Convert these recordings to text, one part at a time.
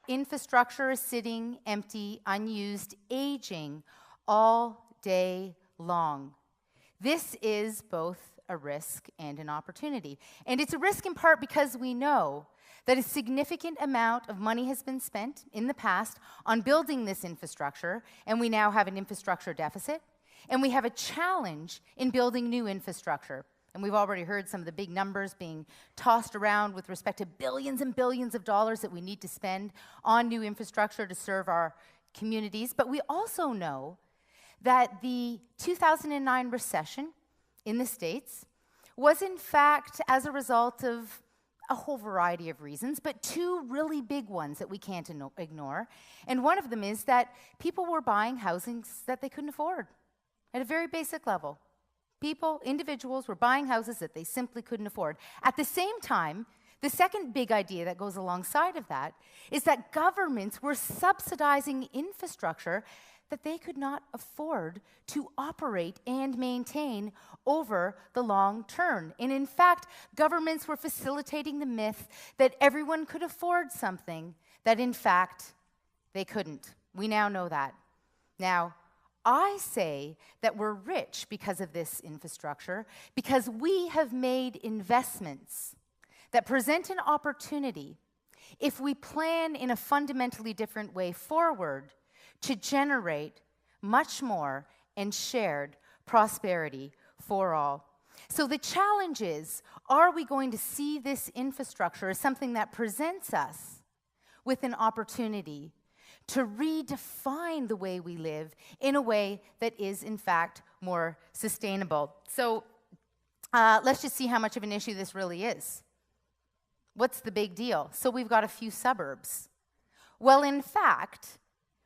infrastructure is sitting empty, unused, aging all day long. This is both a risk and an opportunity. And it's a risk in part because we know that a significant amount of money has been spent in the past on building this infrastructure, and we now have an infrastructure deficit, and we have a challenge in building new infrastructure. And we've already heard some of the big numbers being tossed around with respect to billions and billions of dollars that we need to spend on new infrastructure to serve our communities. But we also know that the 2009 recession in the States was in fact as a result of a whole variety of reasons, but two really big ones that we can't ignore. And one of them is that people were buying housings that they couldn't afford at a very basic level. People, individuals, were buying houses that they simply couldn't afford. At the same time, the second big idea that goes alongside of that is that governments were subsidizing infrastructure that they could not afford to operate and maintain over the long term. And in fact, governments were facilitating the myth that everyone could afford something that in fact they couldn't. We now know that. Now, I say that we're rich because of this infrastructure, because we have made investments that present an opportunity, if we plan in a fundamentally different way forward, to generate much more and shared prosperity for all. So the challenge is, are we going to see this infrastructure as something that presents us with an opportunity to redefine the way we live in a way that is, in fact, more sustainable? So let's just see how much of an issue this really is. What's the big deal? So we've got a few suburbs. Well, in fact,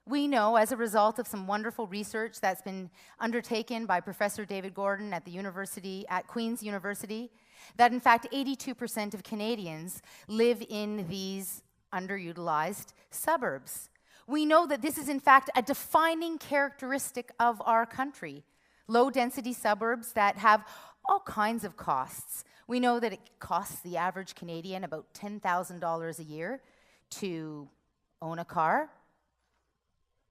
we know, as a result of some wonderful research that's been undertaken by Professor David Gordon at Queen's University, that in fact 82% of Canadians live in these underutilized suburbs. We know that this is in fact a defining characteristic of our country. Low-density suburbs that have all kinds of costs. We know that it costs the average Canadian about $10,000 a year to own a car.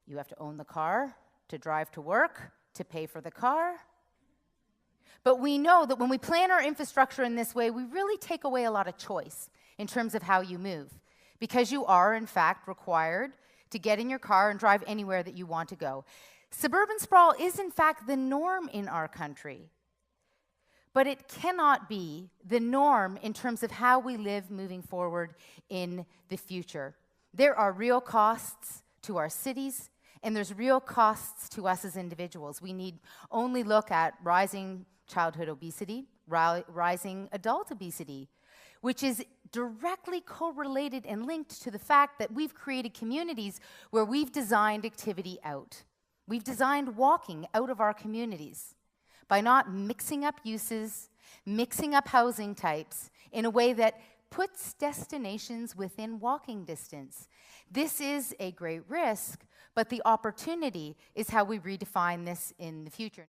You have to own the car to drive to work, to pay for the car. But we know that when we plan our infrastructure in this way, we really take away a lot of choice in terms of how you move, because you are, in fact, required to get in your car and drive anywhere that you want to go. Suburban sprawl is, in fact, the norm in our country, but it cannot be the norm in terms of how we live moving forward in the future. There are real costs to our cities, and there's real costs to us as individuals. We need only look at rising childhood obesity, rising adult obesity, which is directly correlated and linked to the fact that we've created communities where we've designed activity out. We've designed walking out of our communities by not mixing up uses, mixing up housing types in a way that puts destinations within walking distance. This is a great risk, but the opportunity is how we redefine this in the future.